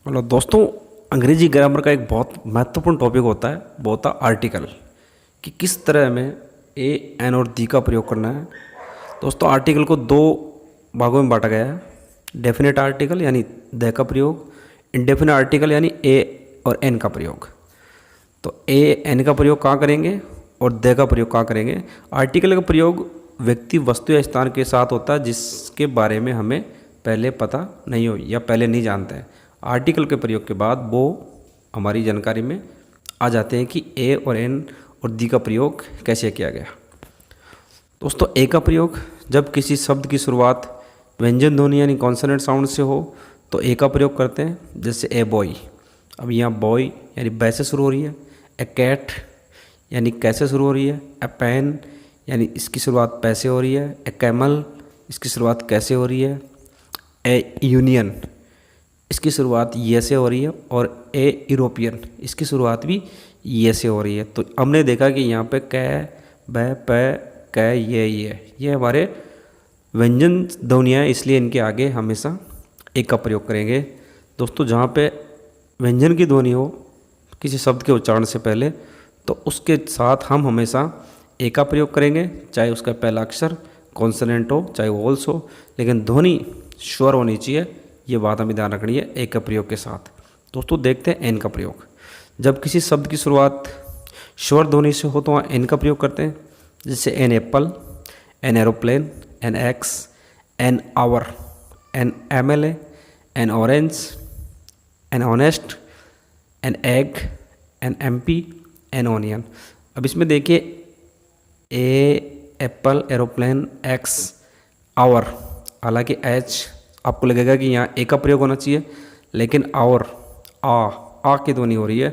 Hello दोस्तों। अंग्रेजी grammar का एक बहुत महत्वपूर्ण टॉपिक होता है, वो होता है आर्टिकल, कि किस तरह हमें ए एन और दी का प्रयोग करना है। दोस्तों, आर्टिकल को दो भागों में बांटा गया है। डेफिनेट आर्टिकल यानी द का प्रयोग, इंडेफिनेट आर्टिकल यानी ए और एन का प्रयोग। तो ए एन का प्रयोग कहाँ करेंगे और द का प्रयोग कहाँ करेंगे। आर्टिकल का प्रयोग व्यक्ति, वस्तु या स्थान के साथ होता है जिसके बारे में हमें पहले पता नहीं हो या पहले नहीं जानते हैं। आर्टिकल के प्रयोग के बाद वो हमारी जानकारी में आ जाते हैं कि ए और एन और दी का प्रयोग कैसे किया गया। दोस्तों, ए का प्रयोग जब किसी शब्द की शुरुआत व्यंजन ध्वनि यानी कॉन्सोनेंट साउंड से हो तो ए का प्रयोग करते हैं। जैसे ए बॉय, अब यहाँ बॉय यानी बै से शुरू हो रही है। ए कैट यानी कैसे शुरू हो रही है। ए पेन यानी इसकी शुरुआत पैसे हो रही है। ए कैमल, इसकी शुरुआत कैसे हो रही है। ए यूनियन, इसकी शुरुआत ये से हो रही है। और ए यूरोपियन, इसकी शुरुआत भी ये से हो रही है। तो हमने देखा कि यहाँ पे कै, बै, पै, कै, ये हमारे व्यंजन ध्वनियाँ, इसलिए इनके आगे हमेशा ए का प्रयोग करेंगे। दोस्तों, जहाँ पे व्यंजन की ध्वनि हो किसी शब्द के उच्चारण से पहले, तो उसके साथ हम हमेशा ए का प्रयोग करेंगे, चाहे उसका पहला अक्षर कॉन्सोनेंट हो चाहे वोवल्स हो, लेकिन ध्वनि स्वर होनी चाहिए। ये बात हमें ध्यान रखनी है ए का प्रयोग के साथ। दोस्तों, देखते हैं एन का प्रयोग। जब किसी शब्द की शुरुआत स्वर ध्वनि से हो तो वहाँ एन का प्रयोग करते हैं। जैसे an apple, an aeroplane, an axe, an hour, an MLA, an orange, an honest, an egg, an MP, an onion. अब इसमें देखिए a apple, aeroplane, axe, hour, हालांकि एच आपको लगेगा कि यहाँ ए का प्रयोग होना चाहिए, लेकिन और आ की ध्वनि हो रही है।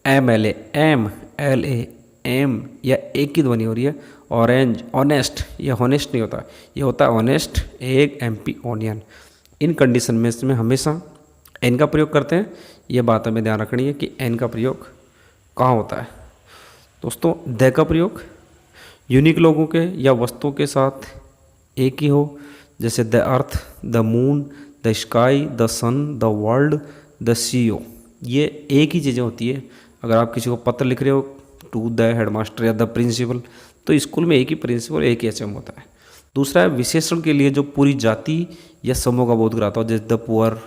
एम एल ए एम या ए की ध्वनि हो रही है। ऑरेंज, ऑनेस्ट, ये हॉनेस्ट नहीं होता, ये होता है ऑनेस्ट, एग, एमपी, ऑनियन। इन कंडीशन में इसमें हमेशा एन का प्रयोग करते हैं। ये बात हमें ध्यान रखनी है कि एन का प्रयोग कहाँ होता है। दोस्तों, द का प्रयोग यूनिक लोगों के या वस्तुओं के साथ एक ही हो। जैसे the earth, the moon, the sky, the sun, the world, the CO. ये एक ही चीज़ें होती है। अगर आप किसी को पत्र लिख रहे हो टू द हेडमास्टर या द प्रिंसिपल, तो स्कूल में एक ही प्रिंसिपल, एक ही एचएम होता है। दूसरा है विशेषण के लिए जो पूरी जाति या समूह का बोध कराता हो। जैसे the poor,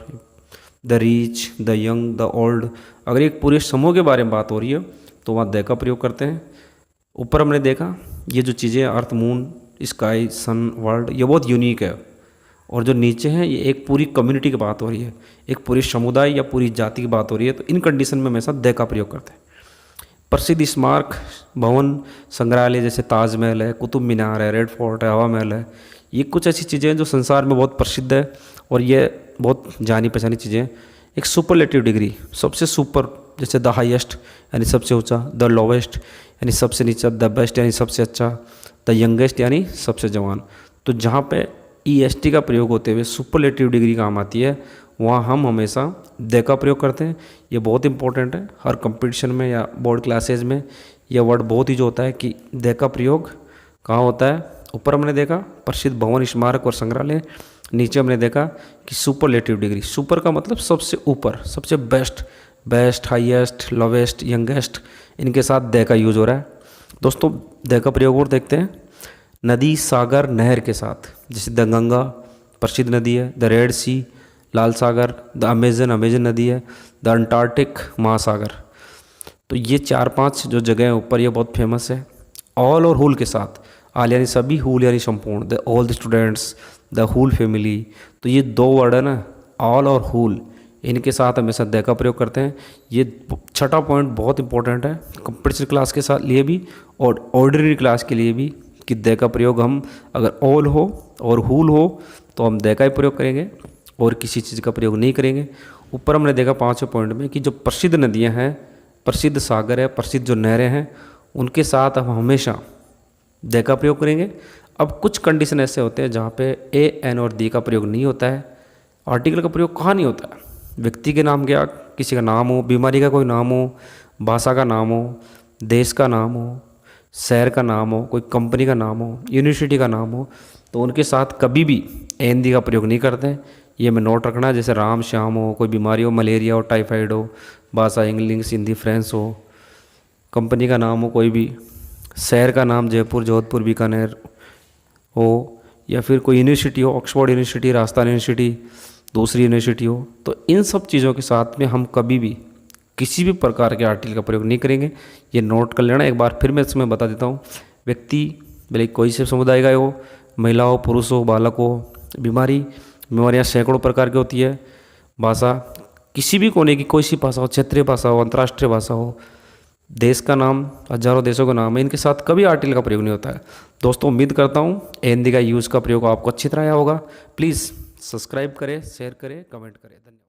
the rich, the young, the old. अगर एक पूरे समूह के बारे में बात हो रही है तो वहाँ द का प्रयोग करते हैं। ऊपर हमने देखा ये जो चीज़ें अर्थ, मून, स्काई, सन, वर्ल्ड, ये बहुत यूनिक है। और जो नीचे हैं ये एक पूरी कम्युनिटी की बात हो रही है, एक पूरी समुदाय या पूरी जाति की बात हो रही है। तो इन कंडीशन में हमेशा द का प्रयोग करते हैं। प्रसिद्ध स्मारक, भवन, संग्रहालय जैसे ताजमहल है, कुतुब मीनार है, रेड फोर्ट है, हवा महल है, ये कुछ ऐसी चीज़ें हैं जो संसार में बहुत प्रसिद्ध है और ये बहुत जानी पहचानी चीज़ें हैं। एक सुपरलेटिव डिग्री, सबसे सुपर, जैसे द हाईएस्ट यानी सबसे ऊंचा, द लोवेस्ट यानी सबसे नीचा, द बेस्ट यानी सबसे अच्छा, द यंगेस्ट यानी सबसे जवान। तो जहाँ पे ईएसटी का प्रयोग होते हुए सुपरलेटिव डिग्री काम आती है, वहाँ हम हमेशा द का प्रयोग करते हैं। ये बहुत इंपॉर्टेंट है, हर कंपटीशन में या बोर्ड क्लासेज में यह वर्ड बहुत ही जो होता है कि द का प्रयोग कहाँ होता है। ऊपर हमने देखा प्रसिद्ध भवन, स्मारक और संग्रहालय। नीचे हमने देखा कि सुपरलेटिव डिग्री, सुपर का मतलब सबसे ऊपर, सबसे best, best, highest, lowest, youngest, इनके साथ द का यूज हो रहा है। दोस्तों, द का प्रयोग और देखते हैं नदी, सागर, नहर के साथ। जैसे द गंगा प्रसिद्ध नदी है, द रेड सी, लाल सागर, द अमेजन, अमेजन नदी है, द अंटार्कटिक महासागर। तो ये 4-5 जो जगह हैं ऊपर, ये बहुत फेमस है। ऑल और हुल के साथ, आल यानी सभी, हुल यानी संपूर्ण, the all the students, the whole family. तो ये दो वर्ड है ना, ऑल और हुल, इनके साथ हमेशा द का प्रयोग करते हैं। ये छठा पॉइंट बहुत इंपॉर्टेंट है कंपटीशन क्लास के साथ लिए भी और ऑर्डिनरी क्लास के लिए भी, कि द का प्रयोग हम अगर ऑल हो और हुल हो तो हम द का ही प्रयोग करेंगे और किसी चीज़ का प्रयोग नहीं करेंगे। ऊपर हमने देखा 5वें पॉइंट में कि जो प्रसिद्ध नदियां हैं, प्रसिद्ध सागर है, प्रसिद्ध जो नहरें हैं, उनके साथ हम हमेशा द का प्रयोग करेंगे। अब कुछ कंडीशन ऐसे होते हैं जहाँ पे ए एन और दी का प्रयोग नहीं होता है। आर्टिकल का प्रयोग कहाँ नहीं होता है? व्यक्ति के नाम, क्या किसी का नाम हो, बीमारी का कोई नाम हो, भाषा का नाम हो, देश का नाम हो, शहर का नाम हो, कोई कंपनी का नाम हो, यूनिवर्सिटी का नाम हो, तो उनके साथ कभी भी एन दी का प्रयोग नहीं करते हैं। ये हमें नोट रखना है, जैसे राम श्याम हो, कोई बीमारी हो, मलेरिया हो, टाइफाइड हो, भाषा इंग्लिश हिंदी फ्रेंच हो, कंपनी का नाम हो कोई भी, शहर का नाम जयपुर जोधपुर बीकानेर हो, या फिर कोई यूनिवर्सिटी हो, ऑक्सफोर्ड यूनिवर्सिटी, राजस्थान यूनिवर्सिटी, दूसरी यूनिवर्सिटी हो, तो इन सब चीज़ों के साथ में हम कभी भी किसी भी प्रकार के आर्टिकल का प्रयोग नहीं करेंगे। ये नोट कर लेना। एक बार फिर मैं इसमें बता देता हूँ। व्यक्ति भले कोई से समुदाय का हो, महिला हो, पुरुष हो, बालक हो, बीमारियाँ सैकड़ों प्रकार की होती है। भाषा किसी भी कोने की कोई सी भाषा हो, क्षेत्रीय भाषा हो, अंतर्राष्ट्रीय भाषा हो, देश का नाम, हजारों देशों का नाम है, इनके साथ कभी आर्टिकल का प्रयोग नहीं होता है। दोस्तों उम्मीद करता हूँ हिंदी का यूज़ का प्रयोग आपको अच्छी तरह आया होगा। प्लीज़ सब्सक्राइब करें, शेयर करें, कमेंट करें। धन्यवाद।